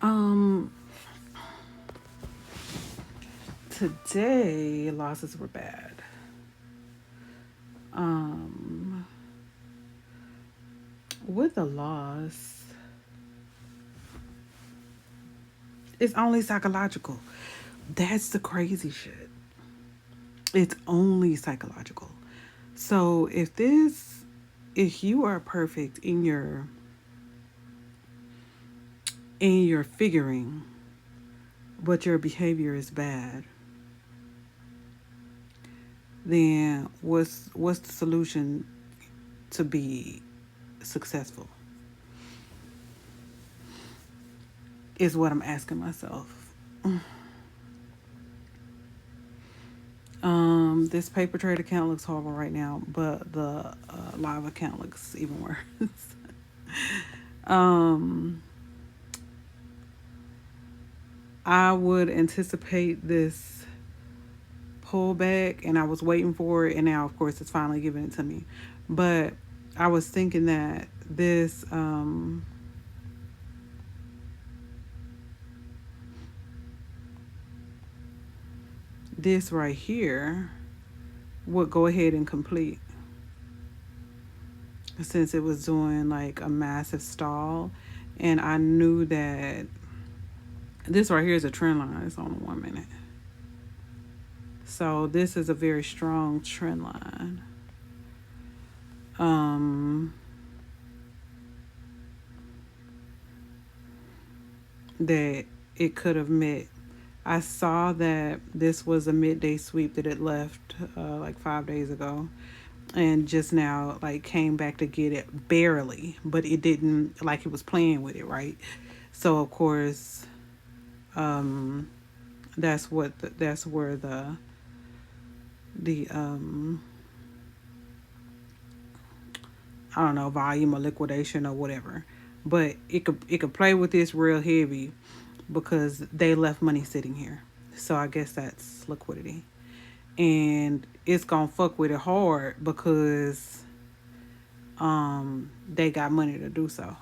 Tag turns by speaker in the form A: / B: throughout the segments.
A: Um, Today losses were bad. Um, with a loss, it's only psychological. That's the crazy shit. It's only psychological. So if you are perfect in your figuring, but your behavior is bad, then what's the solution to be successful? Is what I'm asking myself. This paper trade account looks horrible right now, but the live account looks even worse. um, I would anticipate this pullback, and I was waiting for it, and now, of course, it's finally giving it to me. But I was thinking that this right here would go ahead and complete since it was doing like a massive stall, and I knew that this right here is a trend line. It's on 1 minute. So this is a very strong trend line. Um, that it could have met. I saw that this was a midday sweep that it left like 5 days ago, and just now like came back to get it barely, but it didn't, like it was playing with it, right? So of course, um, that's where the I don't know, volume or liquidation or whatever. But it could play with this real heavy because they left money sitting here. So I guess that's liquidity. And it's gonna fuck with it hard because they got money to do so.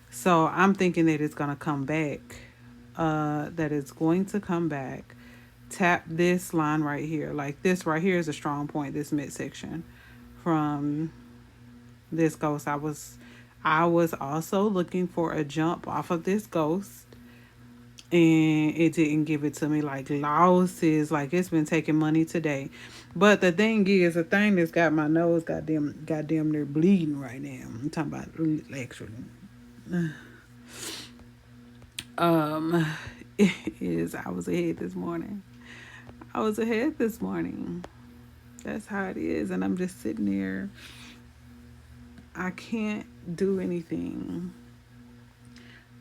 A: So I'm thinking that it's gonna come back. That it's going to come back. Tap this line right here. Like this right here is a strong point, this midsection from this ghost. I was also looking for a jump off of this ghost, and it didn't give it to me. Like losses, like it's been taking money today. But the thing is, the thing that's got my nose goddamn near bleeding right now. I'm talking about actually. Um is I was ahead this morning. I was ahead this morning. That's how it is, and I'm just sitting there. I can't do anything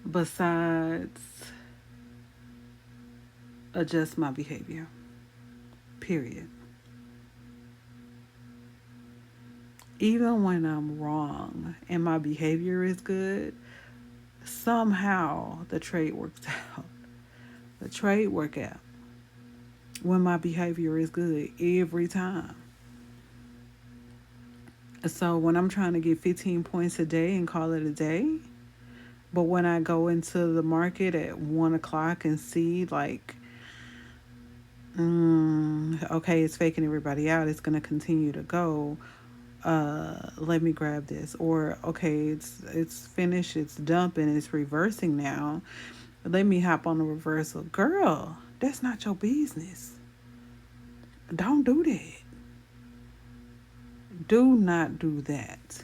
A: besides adjust my behavior. Period. Even when I'm wrong and my behavior is good, somehow the trade works out. The trade work out when my behavior is good every time. So when I'm trying to get 15 points a day and call it a day, but when I go into the market at 1 o'clock and see like, okay, it's faking everybody out, it's gonna continue to go. Let me grab this. Or okay, it's finished, it's dumping, it's reversing now. Let me hop on the reversal. Girl, that's not your business. Don't do that. Do not do that.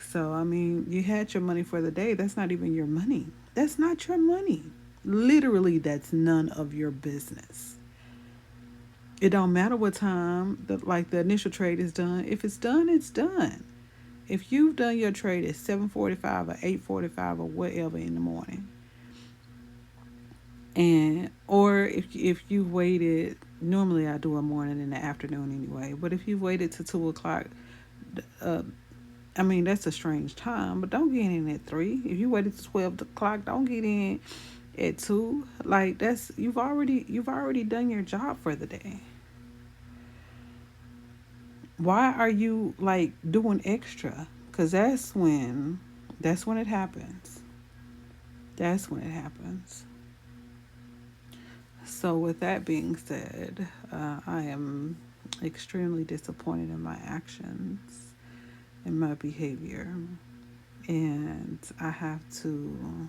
A: So, I mean, you had your money for the day. That's not even your money. That's not your money. Literally, that's none of your business. It don't matter what time the initial trade is done. If it's done, it's done. If you've done your trade at 7:45 or 8:45 or whatever in the morning, and or if you waited, normally I do a morning and the afternoon anyway, but if you waited to 2 o'clock, uh, I mean that's a strange time, but don't get in at 3. If you waited to 12 o'clock, don't get in at 2. Like that's you've already done your job for the day. Why are you like doing extra? Because that's when it happens. That's when it happens. So, with that being said, I am extremely disappointed in my actions and my behavior. And I have to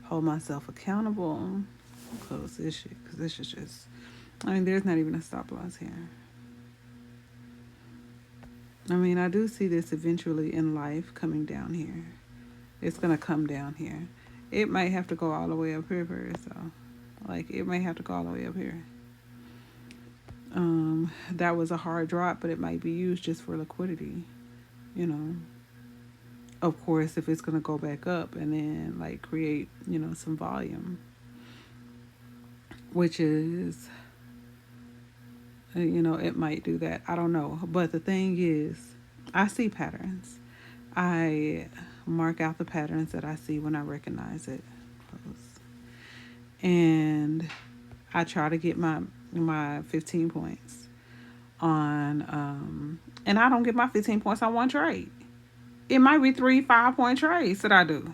A: hold myself accountable because this is just, I mean, there's not even a stop loss here. I mean, I do see this eventually in life coming down here. It's going to come down here. It might have to go all the way up here first, though. Like, it may have to go all the way up here. That was a hard drop, but it might be used just for liquidity, you know. Of course, if it's going to go back up and then, like, create, some volume, which is, it might do that. I don't know. But the thing is, I see patterns. I mark out the patterns that I see when I recognize it. And I try to get my 15 points on and I don't get my 15 points on one trade. It might be 3 5 point trades that I do.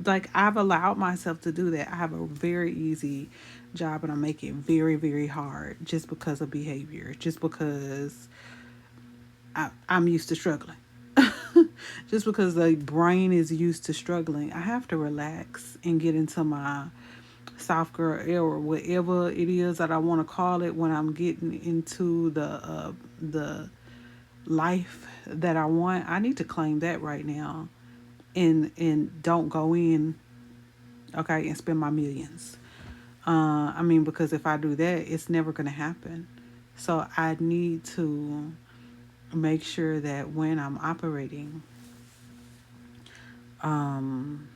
A: Like, I've allowed myself to do that. I have a very easy job and I make it very, very hard just because of behavior, just because I'm used to struggling. Just because the brain is used to struggling, I have to relax and get into my soft girl era, or whatever it is that I want to call it, when I'm getting into the life that I want. I need to claim that right now, and don't go in, okay, and spend my millions. I mean, because if I do that, it's never going to happen. So I need to make sure that when I'm operating, um,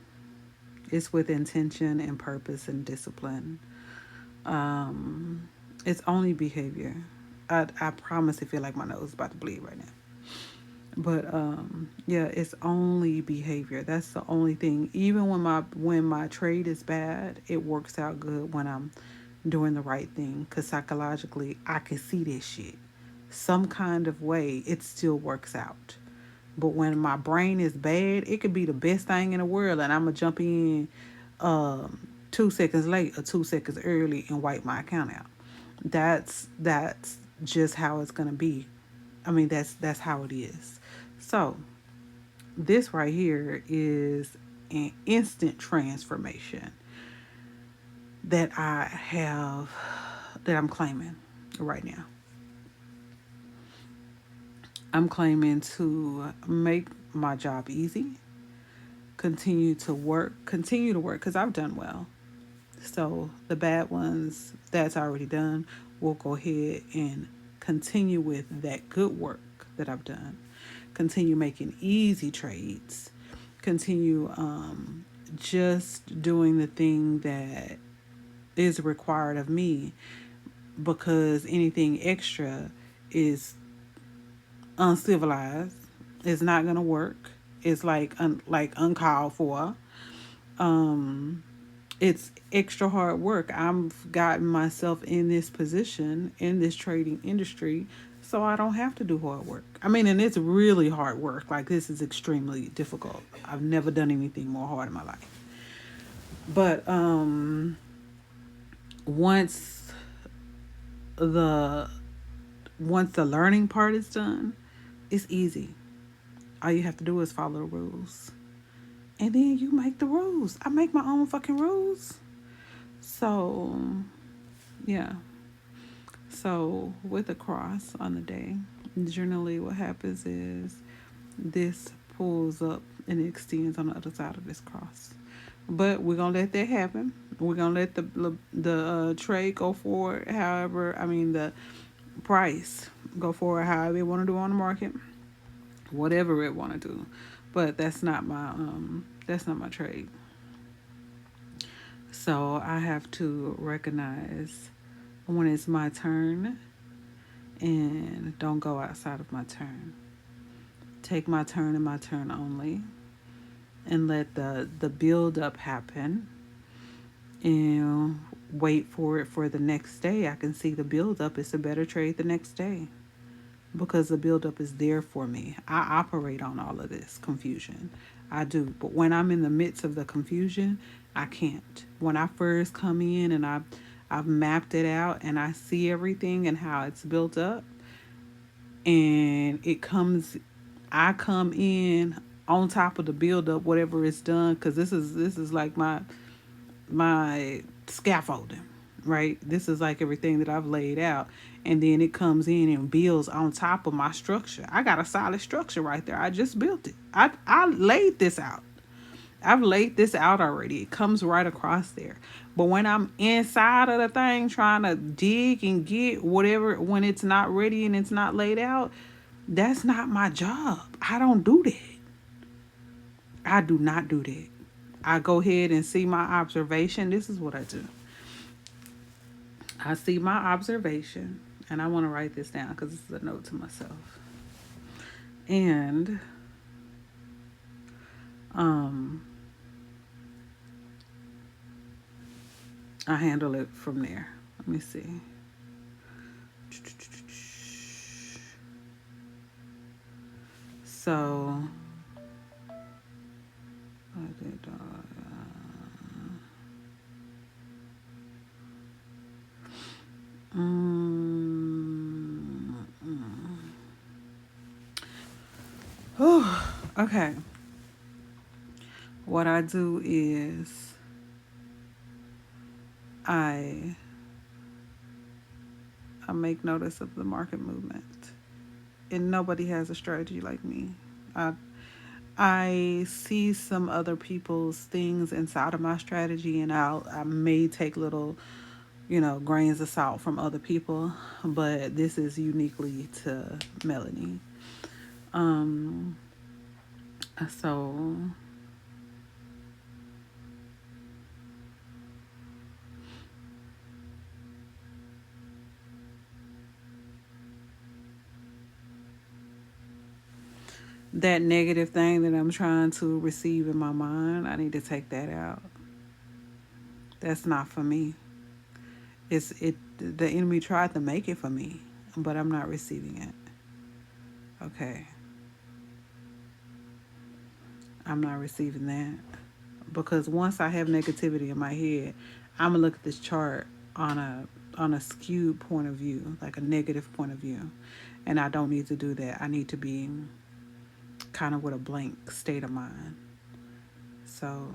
A: it's with intention and purpose and discipline. It's only behavior. I promise, I feel like my nose is about to bleed right now. But yeah, it's only behavior. That's the only thing. Even when my trade is bad, it works out good when I'm doing the right thing. Cause psychologically, I can see this shit. Some kind of way, it still works out. But when my brain is bad, it could be the best thing in the world, and I'm gonna jump in 2 seconds late or 2 seconds early and wipe my account out. That's just how it's gonna be. I mean, that's how it is. So this right here is an instant transformation that I have, that I'm claiming right now. I'm claiming to make my job easy, continue to work because I've done well. So the bad ones that's already done, we'll go ahead and continue with that good work that I've done. Continue making easy trades. Continue just doing the thing that is required of me, because anything extra is uncivilized. It's not gonna work. It's like uncalled for. Um, it's extra hard work. I've gotten myself in this position in this trading industry, so I don't have to do hard work. I mean, and it's really hard work. Like, this is extremely difficult. I've never done anything more hard in my life. But once the once the learning part is done, it's easy. All you have to do is follow the rules. And then you make the rules. I make my own fucking rules. So, yeah. So, with a cross on the day, generally what happens is this pulls up and extends on the other side of this cross. But we're going to let that happen. We're going to let the trade go forward. However, I mean, the price go forward however it want to do on the market, whatever it want to do. But that's not my trade. So I have to recognize when it's my turn and don't go outside of my turn. Take my turn and my turn only, and let the build up happen, and wait for it for the next day. I can see the build up. It's a better trade the next day. because the buildup is there for me. I operate on all of this confusion. I do. But when I'm in the midst of the confusion, I can't. When I first come in and I've mapped it out and I see everything and how it's built up, and I come in on top of the buildup, whatever it's done, because this is like my scaffolding, right? This is like everything that I've laid out. And then it comes in and builds on top of my structure. I got a solid structure right there. I just built it. I laid this out. I've laid this out already. It comes right across there. But when I'm inside of the thing trying to dig and get whatever, when it's not ready and it's not laid out, that's not my job. I don't do that. I do not do that. I go ahead and see my observation. This is what I do. I see my observation, and I want to write this down because this is a note to myself. And I handle it from there. Let me see. So I did. Okay. What I do is I make notice of the market movement, and nobody has a strategy like me. I see some other people's things inside of my strategy, and I may take little, grains of salt from other people, but this is uniquely to Melanie. So that negative thing that I'm trying to receive in my mind, I need to take that out. That's not for me. The enemy tried to make it for me, but I'm not receiving it. Okay. I'm not receiving that. Because once I have negativity in my head, I'm gonna look at this chart on a skewed point of view, like a negative point of view. And I don't need to do that. I need to be kind of with a blank state of mind. So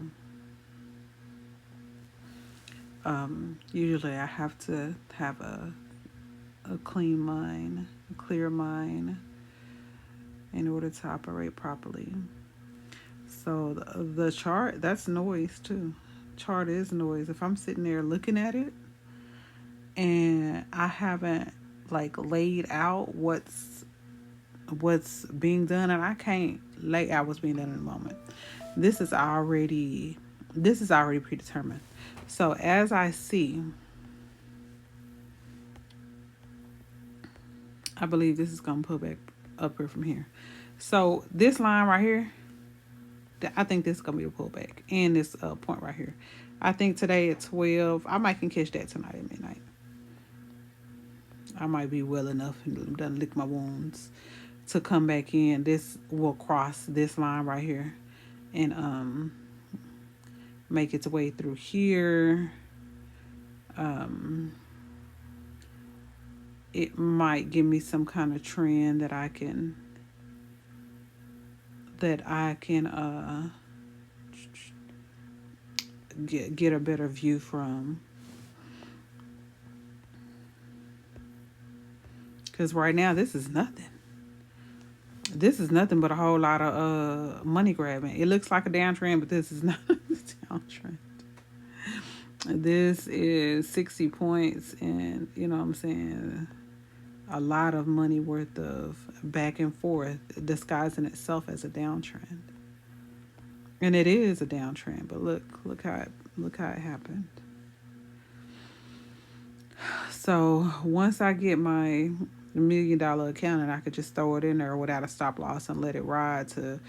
A: usually I have to have a clean mind, a clear mind in order to operate properly. So the chart, that's noise too. Chart is noise. If I'm sitting there looking at it and I haven't like laid out what's being done, and I can't lay out what's being done in the moment. This is already predetermined. So as I see, I believe this is gonna pull back up here from here. So this line right here, I think this is gonna be a pullback, and this point right here. I think today at 12, I might can catch that tonight at midnight. I might be well enough and done lick my wounds to come back in. This will cross this line right here and make its way through here. It might give me some kind of trend that I can get a better view from. Because right now this is nothing. This is nothing but a whole lot of money grabbing. It looks like a downtrend, but this is not a downtrend. This is 60 points, and you know what I'm saying, a lot of money worth of back and forth disguising itself as a downtrend. And it is a downtrend, but look how it happened. So once I get my $1 million account, and I could just throw it in there without a stop loss and let it ride to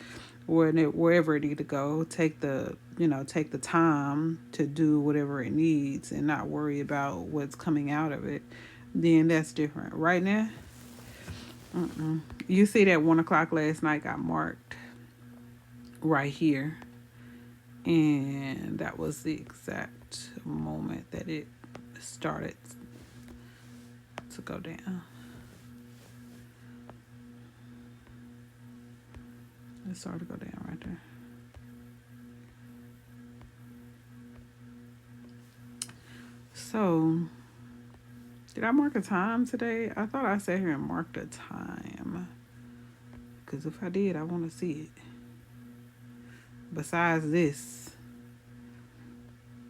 A: wherever it need to go. Take the time to do whatever it needs and not worry about what's coming out of it. Then that's different. Right now, You see that 1 o'clock last night got marked right here. And that was the exact moment that it started to go down. It started to go down right there. So, did I mark a time today? I thought I sat here and marked a time. Because if I did, I want to see it. Besides this.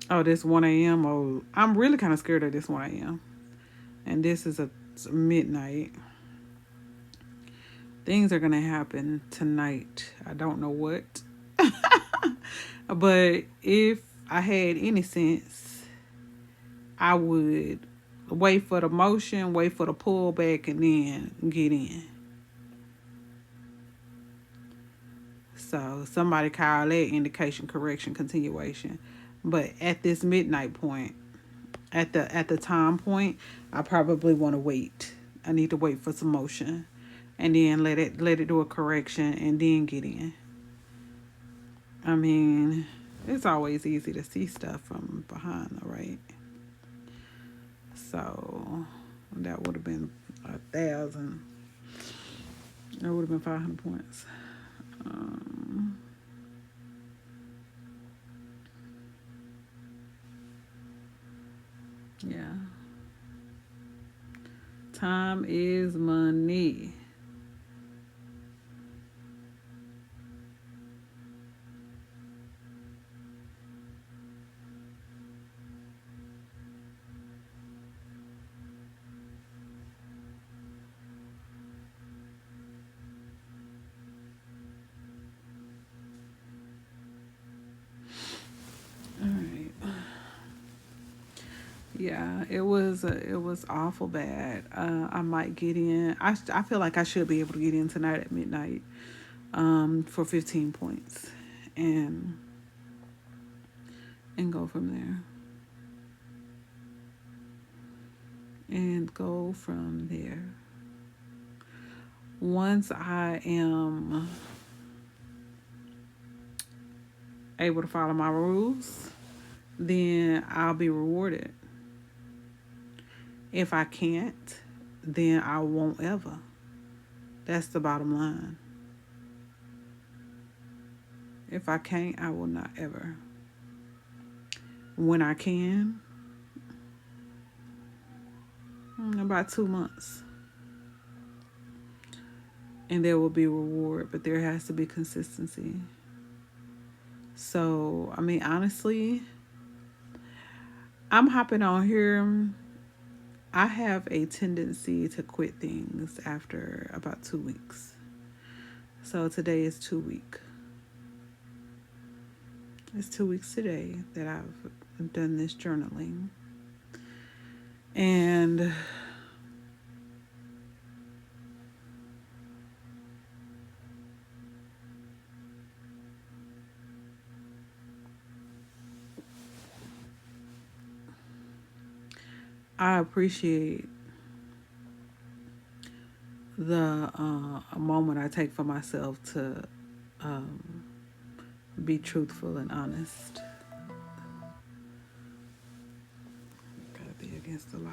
A: Oh, this 1 a.m. Oh, I'm really kind of scared of this 1 a.m. And this is a midnight. Things are going to happen tonight. I don't know what. But if I had any sense, I would wait for the motion, wait for the pullback, and then get in. So somebody call that indication correction continuation. But at this midnight point, at the time point, I probably want to wait. I need to wait for some motion, and then let it do a correction, and then get in. I mean, it's always easy to see stuff from behind, all right? So that would have been 1,000. That would have been 500 points. Yeah. Time is money. All right. Yeah, it was awful bad. I might get in. I feel like I should be able to get in tonight at midnight, for 15 points, and go from there. And go from there. Once I am able to follow my rules, then I'll be rewarded. If I can't, then I won't ever. That's the bottom line. If I can't, I will not ever. When I can, about 2 months, and there will be reward, but there has to be consistency. So, I mean, honestly, I'm hopping on here. I have a tendency to quit things after about 2 weeks. So today is 2 week. It's 2 weeks today that I've done this journaling. And I appreciate the moment I take for myself to be truthful and honest. Gotta be against the law.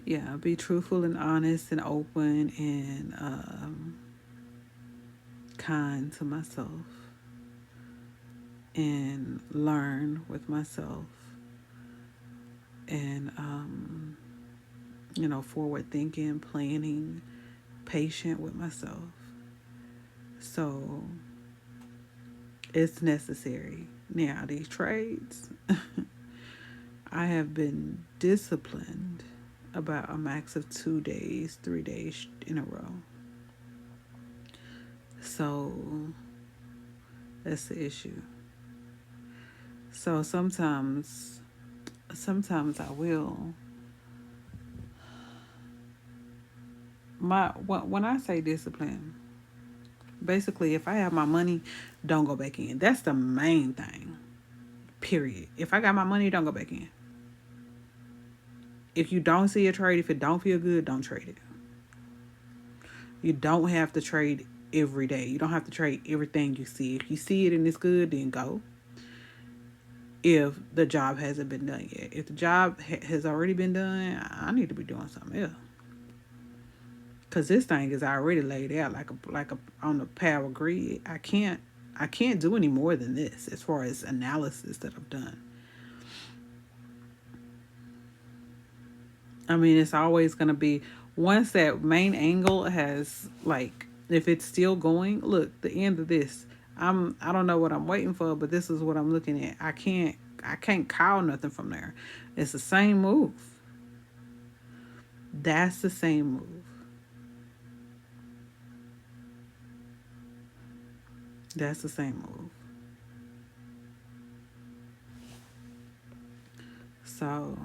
A: Yeah, be truthful and honest and open and kind to myself, and learn with myself, and forward thinking, planning, patient with myself. So it's necessary. Now, these trades, I have been disciplined about a max of 2 days, 3 days in a row. So that's the issue. So sometimes I will. When I say discipline, basically, if I have my money, don't go back in. That's the main thing. Period. If I got my money, don't go back in. If you don't see a trade, if it don't feel good, don't trade it. You don't have to trade every day. You don't have to trade everything you see. If you see it and it's good, then go. If the job hasn't been done yet, if the job has already been done, I need to be doing something else. Cause this thing is already laid out like a on the power grid. I can't do any more than this as far as analysis that I've done. I mean, it's always gonna be once that main angle has like if it's still going. Look, the end of this. I don't know what I'm waiting for, but this is what I'm looking at. I can't call nothing from there. It's the same move. That's the same move. That's the same move. So,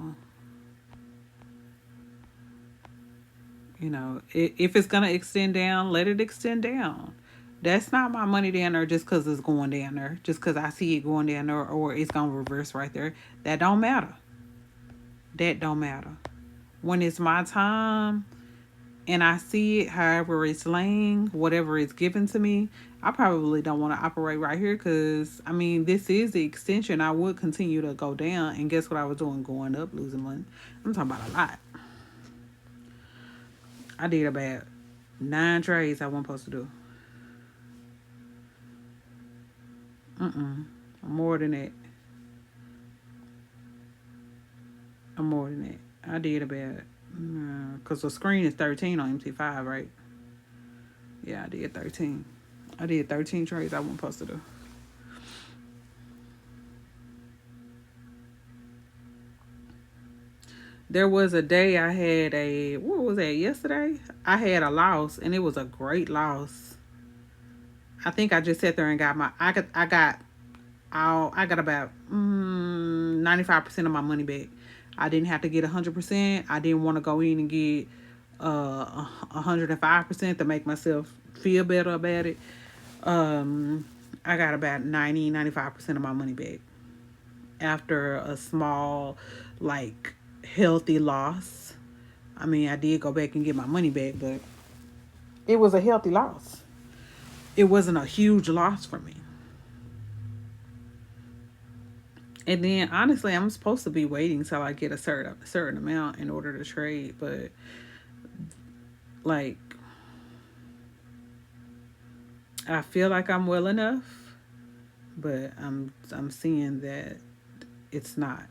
A: if it's going to extend down, let it extend down. That's not my money down there just because it's going down there, just because I see it going down there, or it's going to reverse right there. That don't matter. That don't matter. When it's my time and I see it however it's laying, whatever is given to me, I probably don't want to operate right here because, I mean, this is the extension. I would continue to go down. And guess what I was doing? Going up, losing money. I'm talking about a lot. I did about 9 trades I wasn't supposed to do. Mm-mm. More than that. I'm more than that. I did about, because the screen is 13 on MT5, right? Yeah, I did 13. I did 13 trades I wasn't supposed to do. There was a day I had what was that, yesterday? I had a loss, and it was a great loss. I think I just sat there and got I got about 95% of my money back. I didn't have to get 100%. I didn't want to go in and get 105% to make myself feel better about it. Um, I got about 95% of my money back after a small, like, healthy loss. I mean, I did go back and get my money back, but it was a healthy loss. It wasn't a huge loss for me. And then honestly, I'm supposed to be waiting till I get a certain amount in order to trade, but like I feel like I'm well enough, but I'm seeing that it's not.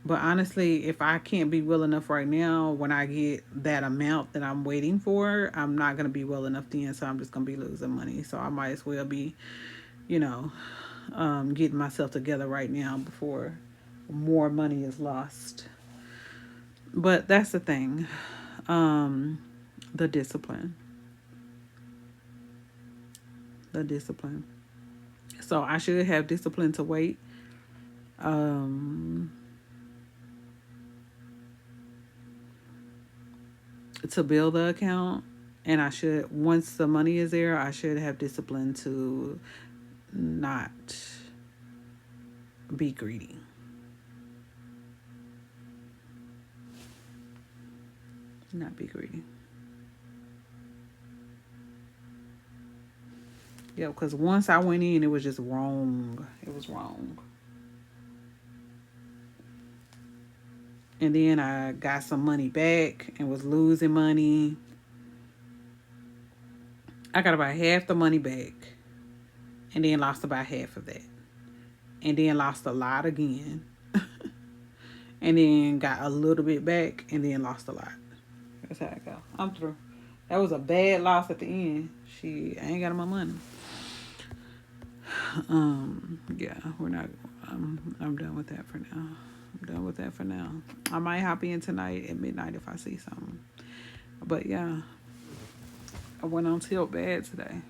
A: But honestly, if I can't be well enough right now, when I get that amount that I'm waiting for, I'm not gonna be well enough then, so I'm just gonna be losing money. So I might as well be, you know, getting myself together right now before more money is lost. But that's the thing. Um, the discipline. The discipline. So I should have discipline to wait. Um, to build the account. And I should, once the money is there, I should have discipline to not be greedy. Not be greedy. Yeah, because once I went in, it was just wrong. It was wrong. And then I got some money back and was losing money. I got about half the money back and then lost about half of that. And then lost a lot again. And then got a little bit back and then lost a lot. That's how I go. I'm through. That was a bad loss at the end. I ain't got my money. Yeah, we're not. I'm done with that for now. I'm done with that for now. I might hop in tonight at midnight if I see something. But yeah, I went on tilt bad today.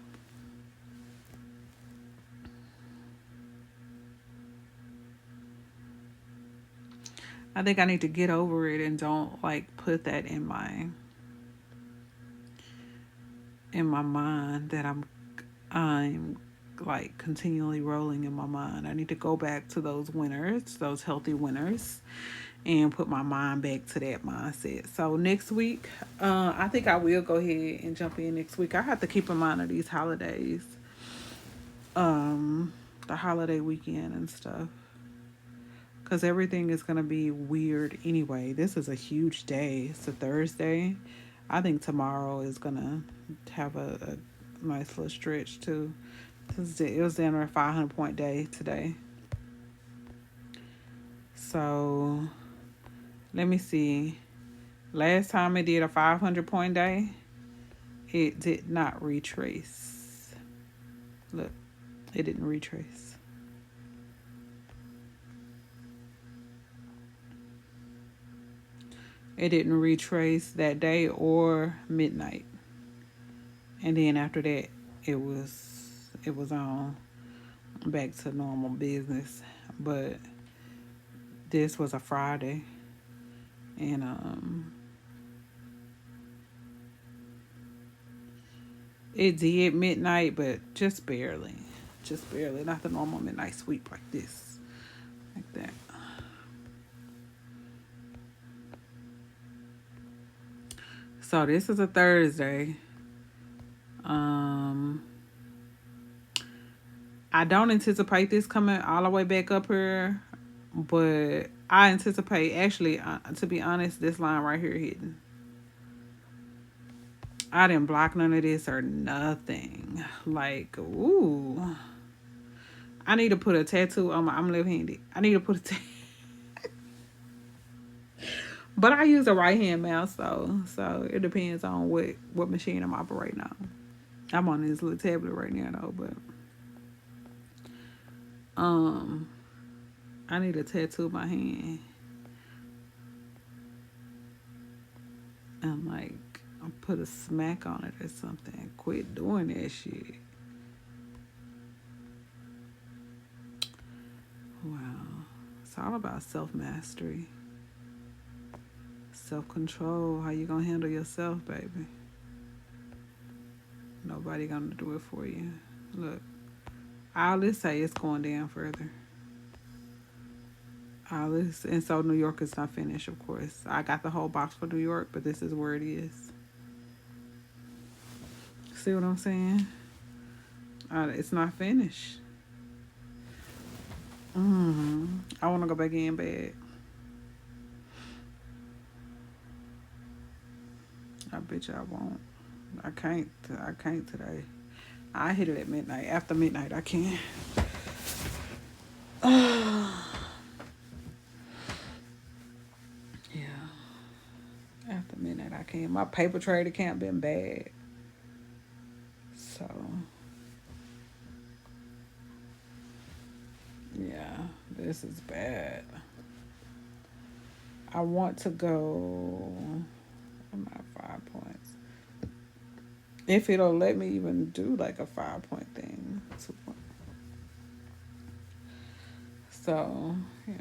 A: I think I need to get over it and don't like put that in my mind that I'm like continually rolling in my mind. I need to go back to those winners, those healthy winners, and put my mind back to that mindset. So next week, I think I will go ahead and jump in next week. I have to keep in mind of these holidays, um, the holiday weekend and stuff, because everything is gonna be weird anyway. This is a huge day. It's a Thursday. I think tomorrow is gonna have a nice little stretch too. It was down a 500-point day today. So let me see. Last time it did a 500-point day, it did not retrace. Look, it didn't retrace. It didn't retrace that day or midnight. And then after that, it was on back to normal business. But this was a Friday, and it did midnight, but just barely, not the normal midnight sweep like this, like that. So this is a Thursday. Um, I don't anticipate this coming all the way back up here, but I anticipate actually, to be honest, this line right here hitting. I didn't block none of this or nothing. Like, ooh, I need to put a tattoo on my. I'm left-handed. I need to put a but I use a right hand mouse though, so it depends on what machine I'm operating on. I'm on this little tablet right now though, but um, I need to tattoo my hand. And like, I put a smack on it or something. Quit doing that shit. Wow, it's all about self mastery, self control. How you gonna handle yourself, baby? Nobody gonna do it for you. Look, all this say it's going down further. All this, and so New York is not finished, of course. I got the whole box for New York, but this is where it is. See what I'm saying? It's not finished. I want to go back in bed. I bet you I won't. I can't. I can't today. I hit it at midnight. After midnight, I can. Yeah. After midnight, I can. My paper trade account been bad. So, yeah, this is bad. I want to go. I'm at 5 points. If it'll let me even do like a 5 point thing. 2 point. So, yeah.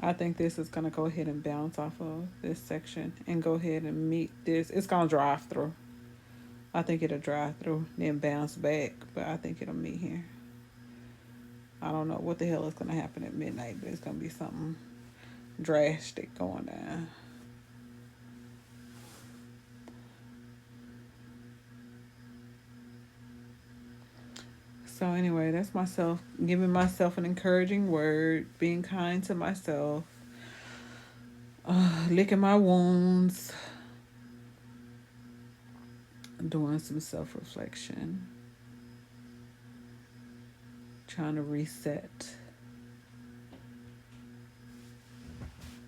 A: I think this is going to go ahead and bounce off of this section and go ahead and meet this. It's going to drive through. I think it'll drive through, then bounce back, but I think it'll meet here. I don't know what the hell is going to happen at midnight, but it's going to be something drastic going down. So anyway, that's myself giving myself an encouraging word, being kind to myself, licking my wounds, doing some self reflection, trying to reset.